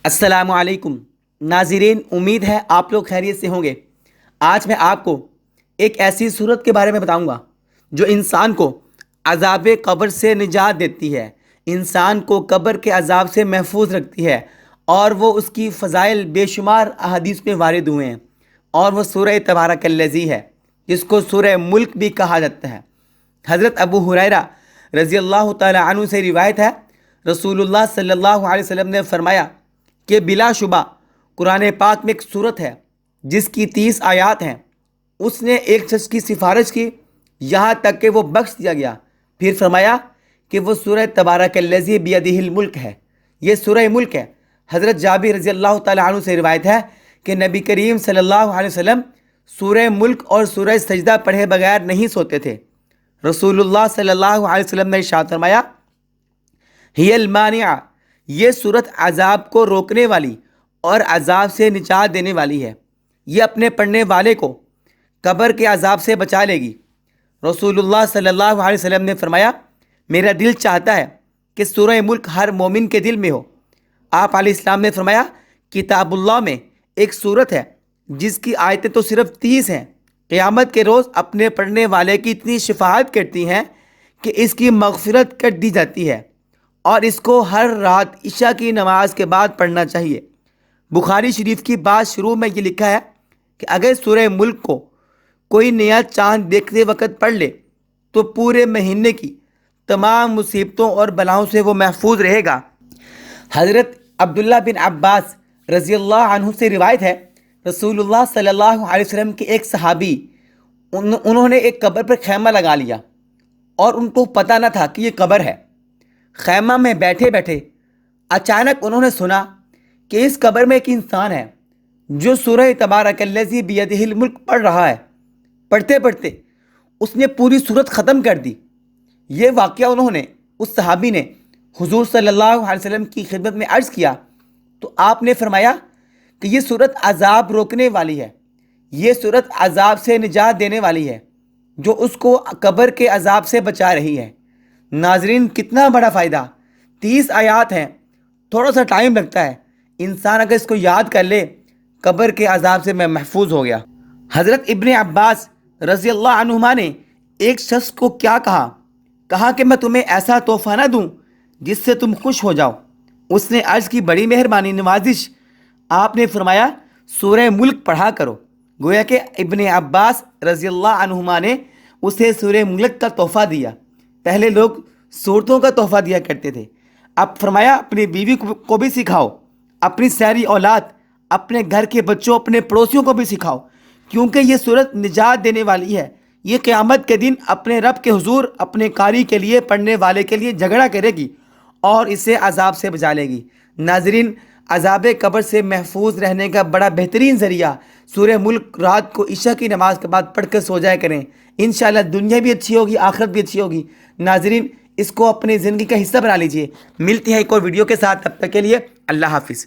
السلام علیکم ناظرین، امید ہے آپ لوگ خیریت سے ہوں گے۔ آج میں آپ کو ایک ایسی صورت کے بارے میں بتاؤں گا جو انسان کو عذاب قبر سے نجات دیتی ہے، انسان کو قبر کے عذاب سے محفوظ رکھتی ہے، اور وہ اس کی فضائل بے شمار احادیث میں وارد ہوئے ہیں، اور وہ سورہ تبارک الذی ہے، جس کو سورہ ملک بھی کہا جاتا ہے۔ حضرت ابو ہریرہ رضی اللہ تعالی عنہ سے روایت ہے، رسول اللہ صلی اللہ علیہ وسلم نے فرمایا کہ بلا شبہ قرآن پاک میں ایک صورت ہے جس کی 30 آیات ہیں۔ اس نے ایک شخص کی سفارش کی یہاں تک کہ وہ بخش دیا گیا۔ پھر فرمایا کہ وہ سورہ تبارک الذی بیدہ الملک ہے، یہ سورہ ملک ہے۔ حضرت جابر رضی اللہ تعالی عنہ سے روایت ہے کہ نبی کریم صلی اللہ علیہ وسلم سورہ ملک اور سورہ سجدہ پڑھے بغیر نہیں سوتے تھے۔ رسول اللہ صلی اللہ علیہ وسلم نے ارشاد فرمایا، ہی المانعہ، یہ صورت عذاب کو روکنے والی اور عذاب سے نجات دینے والی ہے، یہ اپنے پڑھنے والے کو قبر کے عذاب سے بچا لے گی۔ رسول اللہ صلی اللہ علیہ وسلم نے فرمایا، میرا دل چاہتا ہے کہ سورہ ملک ہر مومن کے دل میں ہو۔ آپ علیہ السلام نے فرمایا، کتاب اللہ میں ایک صورت ہے جس کی آیتیں تو صرف 30 ہیں، قیامت کے روز اپنے پڑھنے والے کی اتنی شفاعت کرتی ہیں کہ اس کی مغفرت کر دی جاتی ہے، اور اس کو ہر رات عشاء کی نماز کے بعد پڑھنا چاہیے۔ بخاری شریف کی بات شروع میں یہ لکھا ہے کہ اگر سورہ ملک کو کوئی نیا چاند دیکھتے وقت پڑھ لے تو پورے مہینے کی تمام مصیبتوں اور بلاؤں سے وہ محفوظ رہے گا۔ حضرت عبداللہ بن عباس رضی اللہ عنہ سے روایت ہے، رسول اللہ صلی اللہ علیہ وسلم کے ایک صحابی انہوں نے ایک قبر پر خیمہ لگا لیا اور ان کو پتہ نہ تھا کہ یہ قبر ہے۔ خیمہ میں بیٹھے بیٹھے اچانک انہوں نے سنا کہ اس قبر میں ایک انسان ہے جو سورہ تبارک الذی بیدہ الملک پڑھ رہا ہے۔ پڑھتے پڑھتے اس نے پوری صورت ختم کر دی۔ یہ واقعہ انہوں نے، اس صحابی نے، حضور صلی اللہ علیہ وسلم کی خدمت میں عرض کیا تو آپ نے فرمایا کہ یہ صورت عذاب روکنے والی ہے، یہ صورت عذاب سے نجات دینے والی ہے، جو اس کو قبر کے عذاب سے بچا رہی ہے۔ ناظرین، کتنا بڑا فائدہ! 30 آیات ہیں، تھوڑا سا ٹائم لگتا ہے، انسان اگر اس کو یاد کر لے قبر کے عذاب سے میں محفوظ ہو گیا۔ حضرت ابن عباس رضی اللہ عنہما نے ایک شخص کو کیا کہا کہ میں تمہیں ایسا تحفہ نہ دوں جس سے تم خوش ہو جاؤ۔ اس نے عرض کی، بڑی مہربانی، نوازش۔ آپ نے فرمایا، سورہ ملک پڑھا کرو۔ گویا کہ ابن عباس رضی اللہ عنہما نے اسے سورہ ملک کا تحفہ دیا۔ پہلے لوگ صورتوں کا تحفہ دیا کرتے تھے، اب فرمایا اپنی بیوی کو بھی سکھاؤ، اپنی ساری اولاد، اپنے گھر کے بچوں، اپنے پڑوسیوں کو بھی سکھاؤ، کیونکہ یہ صورت نجات دینے والی ہے۔ یہ قیامت کے دن اپنے رب کے حضور اپنے قاری کے لیے، پڑھنے والے کے لیے جھگڑا کرے گی اور اسے عذاب سے بچا لے گی۔ ناظرین، عذاب قبر سے محفوظ رہنے کا بڑا بہترین ذریعہ سورہ ملک رات کو عشاء کی نماز کے بعد پڑھ کر سو جایا کریں، انشاءاللہ دنیا بھی اچھی ہوگی، آخرت بھی اچھی ہوگی۔ ناظرین، اس کو اپنی زندگی کا حصہ بنا لیجئے۔ ملتے ہیں ایک اور ویڈیو کے ساتھ، تب تک کے لیے اللہ حافظ۔